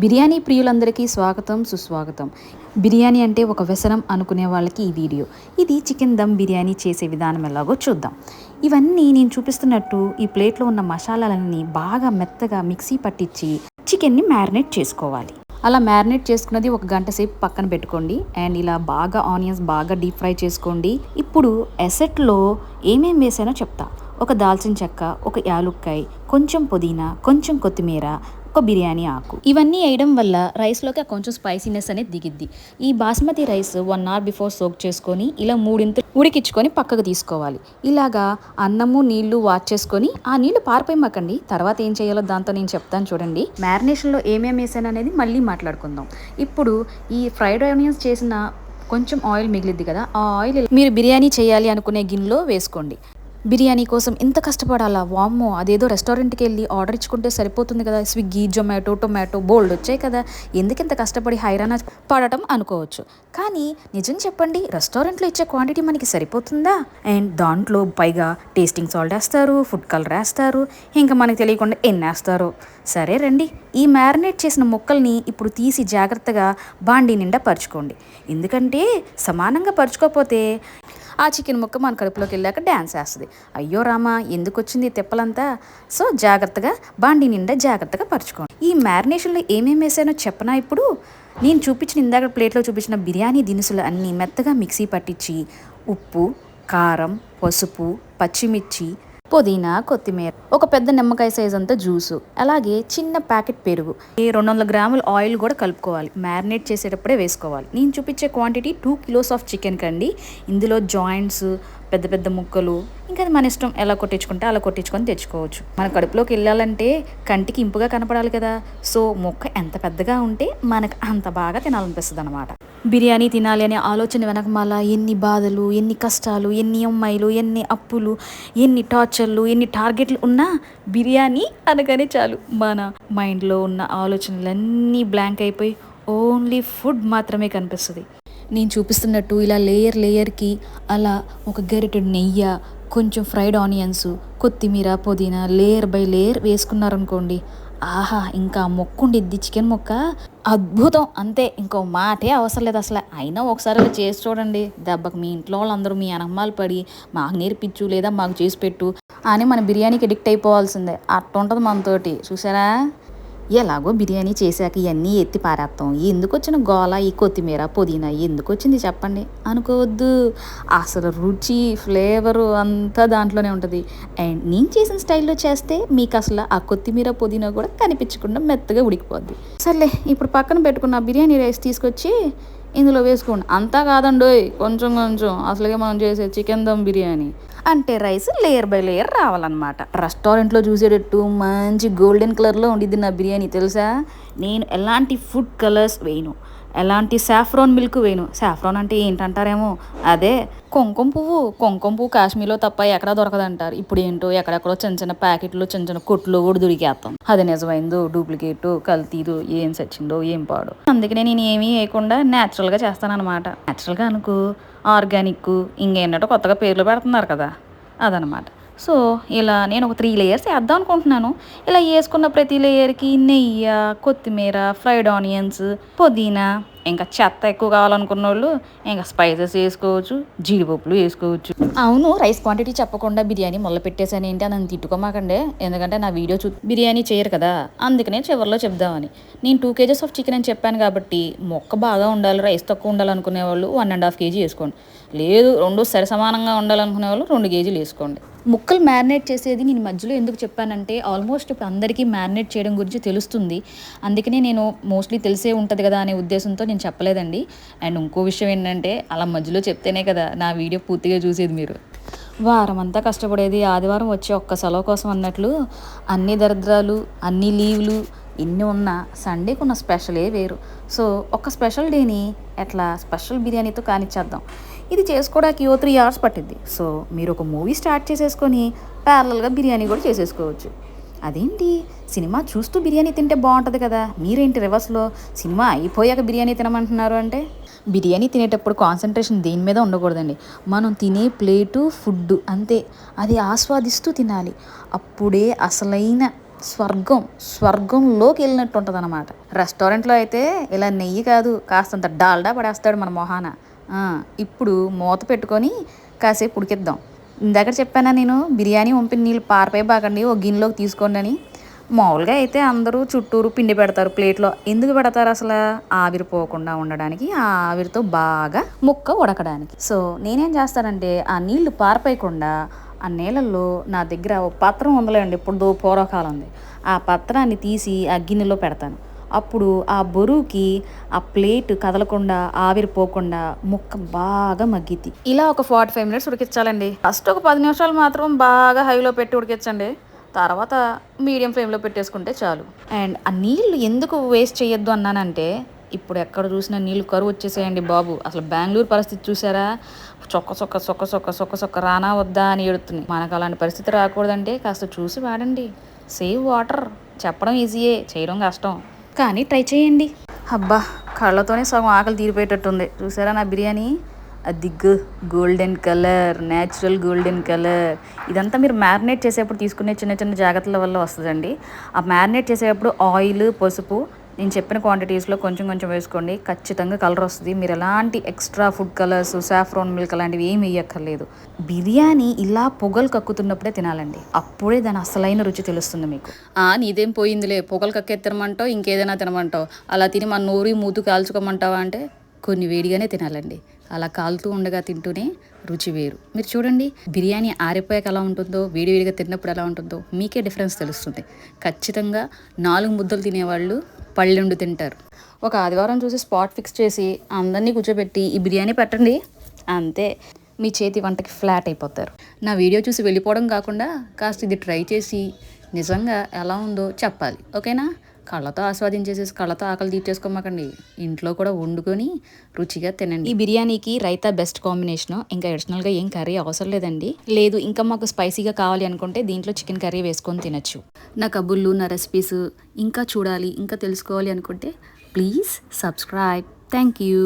బిర్యానీ ప్రియులందరికీ స్వాగతం సుస్వాగతం. బిర్యానీ అంటే ఒక వ్యసనం అనుకునే వాళ్ళకి ఈ వీడియో. ఇది చికెన్ దమ్ బిర్యానీ చేసే విధానం ఎలాగో చూద్దాం. ఇవన్నీ నేను చూపిస్తున్నట్టు ఈ ప్లేట్లో ఉన్న మసాలాలన్నీ బాగా మెత్తగా మిక్సీ పట్టించి చికెన్ని మ్యారినేట్ చేసుకోవాలి. అలా మ్యారినేట్ చేసుకున్నది ఒక గంట సేపు పక్కన పెట్టుకోండి. అండ్ ఇలా బాగా ఆనియన్స్ బాగా డీప్ ఫ్రై చేసుకోండి. ఇప్పుడు ఎసెట్లో ఏమేం వేసానో చెప్తా. ఒక దాల్చిన చెక్క, ఒక యాలుక్కాయ, కొంచెం పుదీనా, కొంచెం కొత్తిమీర, ఒక బిర్యానీ ఆకు. ఇవన్నీ వేయడం వల్ల రైస్లోకి కొంచెం స్పైసీనెస్ అనేది దిగిద్ది. ఈ basmati rice 1 hour before soak చేసుకొని ఇలా 3 ఉడికించుకొని పక్కకు తీసుకోవాలి. ఇలాగా అన్నము నీళ్లు వాచ్ చేసుకొని ఆ నీళ్లు పారిపోయమాకండి. తర్వాత ఏం చేయాలో దాంతో నేను చెప్తాను చూడండి. మ్యారినేషన్లో ఏమేమి వేసాను అనేది మళ్ళీ మాట్లాడుకుందాం. ఇప్పుడు ఈ ఫ్రైడ్ ఆనియన్స్ చేసిన కొంచెం ఆయిల్ మిగిలిద్ది కదా, ఆ ఆయిల్ మీరు బిర్యానీ చేయాలి అనుకునే గిన్నెలో వేసుకోండి. బిర్యానీ కోసం ఇంత కష్టపడాలా? వామ్మో, అదేదో రెస్టారెంట్కి వెళ్ళి ఆర్డర్ ఇచ్చుకుంటే సరిపోతుంది కదా, స్విగ్గీ, జొమాటో, టొమాటో బోల్డ్ వచ్చాయి కదా, ఎందుకు ఇంత కష్టపడి హైరాణ పడటం అనుకోవచ్చు. కానీ నిజం చెప్పండి, రెస్టారెంట్లో ఇచ్చే క్వాంటిటీ మనకి సరిపోతుందా? అండ్ దాంట్లో పైగా టేస్టింగ్ సాల్ట్ వేస్తారు, ఫుడ్ కలర్ వేస్తారు, ఇంకా మనకి తెలియకుండా ఎన్ని వేస్తారు. సరే రండి, ఈ మ్యారినేట్ చేసిన ముక్కల్ని ఇప్పుడు తీసి జాగ్రత్తగా బాండీ నిండా పరుచుకోండి. ఎందుకంటే సమానంగా పరుచుకోకపోతే ఆ చికెన్ ముక్క మన కడుపులోకి వెళ్ళాక డ్యాన్స్ వేస్తుంది. అయ్యో రామా, ఎందుకు వచ్చింది తిప్పలంతా? సో జాగ్రత్తగా బాండీ నిండా జాగ్రత్తగా పరుచుకోండి. ఈ మ్యారినేషన్లో ఏమేమి వేసానో చెప్పనా? ఇప్పుడు నేను చూపించిన ఇందాక ప్లేట్లో చూపించిన బిర్యానీ దినుసులు అన్నీ మెత్తగా మిక్సీ పట్టించి ఉప్పు, కారం, పసుపు, పచ్చిమిర్చి, పుదీనా, కొత్తిమీర, ఒక పెద్ద నిమ్మకాయ సైజ్ అంతా జ్యూసు, అలాగే చిన్న ప్యాకెట్ పెరుగు, 200 గ్రాముల ఆయిల్ కూడా కలుపుకోవాలి. మ్యారినేట్ చేసేటప్పుడే వేసుకోవాలి. నేను చూపించే క్వాంటిటీ 2 కిలోస్ ఆఫ్ చికెన్ కండి. ఇందులో జాయింట్స్, పెద్ద పెద్ద ముక్కలు, ఇంకా అది మన ఇష్టం, ఎలా కొట్టించుకుంటే అలా కొట్టించుకొని తెచ్చుకోవచ్చు. మన కడుపులోకి వెళ్ళాలంటే కంటికి ఇంపుగా కనపడాలి కదా, సో ముక్క ఎంత పెద్దగా ఉంటే మనకు అంత బాగా తినాలనిపిస్తుంది అనమాట. బిర్యానీ తినాలి అనే ఆలోచన వెనకమాల ఎన్ని బాధలు, ఎన్ని కష్టాలు, ఎన్ని అమ్మాయిలు, ఎన్ని అప్పులు, ఎన్ని టార్చర్లు, ఎన్ని టార్గెట్లు ఉన్నా బిర్యానీ అనగానే చాలు మన మైండ్లో ఉన్న ఆలోచనలన్నీ బ్లాంక్ అయిపోయి ఓన్లీ ఫుడ్ మాత్రమే కనిపిస్తుంది. నేను చూపిస్తున్నట్టు ఇలా లేయర్కి అలా ఒక గరిటెడు నెయ్యి, కొంచెం ఫ్రైడ్ ఆనియన్స్, కొత్తిమీర, పుదీనా లేయర్ బై లేయర్ వేసుకున్నారనుకోండి, ఆహా, ఇంకా మొక్క ఉండిద్ది. చికెన్ మొక్క అద్భుతం, అంతే, ఇంకో మాటే అవసరం లేదు అసలు. అయినా ఒకసారి అలా చేసి చూడండి, దెబ్బకి మీ ఇంట్లో వాళ్ళందరూ మీ అనమ్మాలు పడి మాకు నేర్పించు లేదా మాకు చేసి పెట్టు అని మన బిర్యానీకి అడిక్ట్ అయిపోవాల్సిందే. అట్టుంటుంది మనతోటి, చూసారా? ఎలాగో బిర్యానీ చేశాక ఇవన్నీ ఎత్తి పారేస్తాం, ఎందుకు వచ్చిన గోల, ఈ కొత్తిమీర పుదీనా ఎందుకు వచ్చింది చెప్పండి అనుకోవద్దు. అసలు రుచి, ఫ్లేవరు అంతా దాంట్లోనే ఉంటుంది. అండ్ నేను చేసిన స్టైల్లో చేస్తే మీకు అసలు ఆ కొత్తిమీర పుదీనా కూడా కనిపించకుండా మెత్తగా ఉడికిపోద్ది. సర్లే, ఇప్పుడు పక్కన పెట్టుకున్న బిర్యానీ రైస్ తీసుకొచ్చి ఇందులో వేసుకోండి. అంతా కాదండోయ్, కొంచెం కొంచెం. అసలుగా మనం చేసే చికెన్ దమ్ బిర్యానీ అంటే రైస్ లేయర్ బై లేయర్ రావాలన్నమాట. రెస్టారెంట్లో చూసేటట్టు మంచి గోల్డెన్ కలర్లో ఉండిద్ది నా బిర్యానీ, తెలుసా? నేను ఎలాంటి ఫుడ్ కలర్స్ వేయను, ఎలాంటి సాఫ్రాన్ మిల్క్ వేయను. సాఫ్రాన్ అంటే ఏంటంటారేమో, అదే కుంకుమ పువ్వు కాశ్మీర్లో తప్ప ఎక్కడా దొరకదంటారు. ఇప్పుడు ఏంటో ఎక్కడెక్కడో చిన్న చిన్న ప్యాకెట్లు, చిన్న చిన్న కొట్లు కూడా దొరికేస్తాం. అది నిజమైందో డూప్లికేటు కల్తీదో ఏం సచ్చిందో ఏం పాడు. అందుకనే నేను ఏమీ వేయకుండా న్యాచురల్గా చేస్తానన్నమాట. న్యాచురల్గా అనుకో, ఆర్గానిక్, ఇంకేంటో కొత్తగా పేర్లు పెడుతున్నారు కదా, అదనమాట. సో ఇలా నేను ఒక 3 లేయర్స్ వేద్దాం అనుకుంటున్నాను. ఇలా వేసుకున్న ప్రతి లేయర్కి నెయ్యి, కొత్తిమీర, ఫ్రైడ్ ఆనియన్స్, పుదీనా, ఇంకా చెత్త ఎక్కువ కావాలనుకున్న వాళ్ళు ఇంకా స్పైసెస్ వేసుకోవచ్చు, జీడిపప్పులు వేసుకోవచ్చు. అవును, రైస్ క్వాంటిటీ చెప్పకుండా బిర్యానీ మొదలు పెట్టేశాను ఏంటి అని తిట్టుకోమాకండే, ఎందుకంటే నా వీడియో బిర్యానీ చేయరు కదా, అందుకనే చివరిలో చెప్దామని. నేను 2 kgs ఆఫ్ చికెన్ అని చెప్పాను కాబట్టి మొక్క బాగా ఉండాలి, రైస్ తక్కువ ఉండాలనుకునే వాళ్ళు 1.5 kg వేసుకోండి. లేదు 2 సరి సమానంగా ఉండాలనుకునే వాళ్ళు 2 kgలు వేసుకోండి. ముక్కలు మ్యారినేట్ చేసేది నేను మధ్యలో ఎందుకు చెప్పానంటే, ఆల్మోస్ట్ ఇప్పుడు అందరికీ మ్యారినేట్ చేయడం గురించి తెలుస్తుంది. అందుకనే నేను మోస్ట్లీ తెలిసే ఉంటుంది కదా అనే ఉద్దేశంతో నేను చెప్పలేదండి. అండ్ ఇంకో విషయం ఏంటంటే, అలా మధ్యలో చెప్తేనే కదా నా వీడియో పూర్తిగా చూసేది మీరు. వారం అంతా కష్టపడేది ఆదివారం వచ్చే ఒక్క సెలవు కోసం అన్నట్లు అన్ని దరిద్రాలు, అన్ని లీవ్లు ఎన్ని ఉన్నా సండేకి ఉన్న స్పెషలే వేరు. సో ఒక స్పెషల్ డేని ఎట్లా స్పెషల్ బిర్యానీతో కానిచ్చేద్దాం. ఇది చేసుకోవడానికి 3 hours పట్టిద్ది. సో మీరు ఒక మూవీ స్టార్ట్ చేసేసుకొని ప్యారలల్గా బిర్యానీ కూడా చేసేసుకోవచ్చు. అదేంటి, సినిమా చూస్తూ బిర్యానీ తింటే బాగుంటుంది కదా, మీరేంటి రివర్స్లో సినిమా అయిపోయాక బిర్యానీ తినమంటున్నారు అంటే? బిర్యానీ తినేటప్పుడు కాన్సన్ట్రేషన్ దేని మీద ఉండకూడదండి, మనం తినే ప్లేటు ఫుడ్ అంతే, అది ఆస్వాదిస్తూ తినాలి. అప్పుడే అసలైన స్వర్గంలోకి వెళ్ళినట్టు ఉంటుంది అనమాట. రెస్టారెంట్లో అయితే ఇలా నెయ్యి కాదు కాస్తంత డాల్డా పడేస్తాడు మన మొహాన. ఇప్పుడు మూత పెట్టుకొని కాసేపు ఉడికిద్దాం. ఇందాక చెప్పానా నేను బిర్యానీ వంపిన నీళ్ళు పారిపోయి బాగండి ఒక గిన్నెలోకి తీసుకోండి అని. మామూలుగా అయితే అందరూ చుట్టూరు పిండి పెడతారు ప్లేట్లో. ఎందుకు పెడతారు అసలు? ఆవిరిపోకుండా ఉండడానికి, ఆ ఆవిరితో బాగా ముక్క ఉడకడానికి. సో నేనేం చేస్తానంటే ఆ నీళ్లు పారిపోయకుండా ఆ నీళ్ళల్లో నా దగ్గర ఒక పత్రం ఉందలేండి, ఇప్పుడు పూర్వకాలం ఉంది. ఆ పత్రాన్ని తీసి ఆ గిన్నెలో పెడతాను. అప్పుడు ఆ బరువుకి ఆ ప్లేట్ కదలకుండా ఆవిరిపోకుండా ముక్క బాగా మగ్గిద్ది. ఇలా ఒక 45 మినిట్స్ ఉడికించాలండి. ఫస్ట్ ఒక 10 నిమిషాలు మాత్రం బాగా హైలో పెట్టి ఉడికించండి. తర్వాత మీడియం ఫ్లేమ్లో పెట్టేసుకుంటే చాలు. అండ్ ఆ నీళ్ళు ఎందుకు వేస్ట్ చేయొద్దు అన్నానంటే, ఇప్పుడు ఎక్కడ చూసినా నీళ్ళు కరువు వచ్చేసేయండి బాబు. అసలు బెంగళూరు పరిస్థితి చూసారా? చొక్క రానా వద్దా అని ఏడుతుంది. మనకు అలాంటి పరిస్థితి రాకూడదంటే కాస్త చూసి వాడండి. Save water. చెప్పడం ఈజీయే, చేయడం కష్టం, కానీ ట్రై చేయండి. అబ్బా, కళ్ళతోనే సగం ఆకలి తీరిపోయేటట్టుంది. చూసారా నా బిర్యానీ? అది golden colour, natural golden colour. ఇదంతా మీరు మ్యారినేట్ చేసేప్పుడు తీసుకునే చిన్న చిన్న జాగ్రత్తల వల్ల వస్తుందండి. ఆ మ్యారినేట్ చేసేటప్పుడు ఆయిల్, పసుపు నేను చెప్పిన క్వాంటిటీస్లో కొంచెం కొంచెం వేసుకోండి. ఖచ్చితంగా కలర్ వస్తుంది. మీరు ఎలాంటి extra food colours, saffron milk అలాంటివి ఏమి వేయక్కర్లేదు. బిర్యానీ ఇలా పొగలు కక్కుతున్నప్పుడే తినాలండి. అప్పుడే దాని అసలైన రుచి తెలుస్తుంది మీకు. నీదేం పోయిందిలే, పొగలు కక్కే తినమంటావు, ఇంకేదైనా తినమంటావు, అలా తిని మన నోరు మూతు కాల్చుకోమంటావా అంటే కొన్ని వేడిగానే తినాలండి. అలా కాలుతూ ఉండగా తింటూనే రుచి వేరు. మీరు చూడండి, బిర్యానీ ఆరిపోయాక ఎలా ఉంటుందో, వేడివేడిగా తిన్నప్పుడు ఎలా ఉంటుందో మీకే డిఫరెన్స్ తెలుస్తుంది. ఖచ్చితంగా 4 ముద్దలు తినేవాళ్ళు పళ్ళెండు తింటారు. ఒక ఆదివారం చూసి స్పాట్ ఫిక్స్ చేసి అందరినీ కూర్చోబెట్టి ఈ బిర్యానీ పెట్టండి, అంతే మీ చేతి వంటకి ఫ్లాట్ అయిపోతారు. నా వీడియో చూసి వెళ్ళిపోవడం కాకుండా కాస్త ఇది ట్రై చేసి నిజంగా ఎలా ఉందో చెప్పాలి, ఓకేనా? కళ్ళతో ఆస్వాదించేసేసి కళ్ళతో ఆకలి తీర్చేసుకోమాకండి. ఇంట్లో కూడా వండుకొని రుచిగా తినండి. ఈ బిర్యానీకి రైతా బెస్ట్ కాంబినేషను. ఇంకా అడిషనల్గా ఏం కర్రీ అవసరం లేదండి. లేదు ఇంకా మాకు స్పైసీగా కావాలి అనుకుంటే దీంట్లో చికెన్ కర్రీ వేసుకొని తినచ్చు. నా కబుర్లు, నా రెసిపీస్ ఇంకా చూడాలి, ఇంకా తెలుసుకోవాలి అనుకుంటే ప్లీజ్ సబ్స్క్రైబ్. Thank you.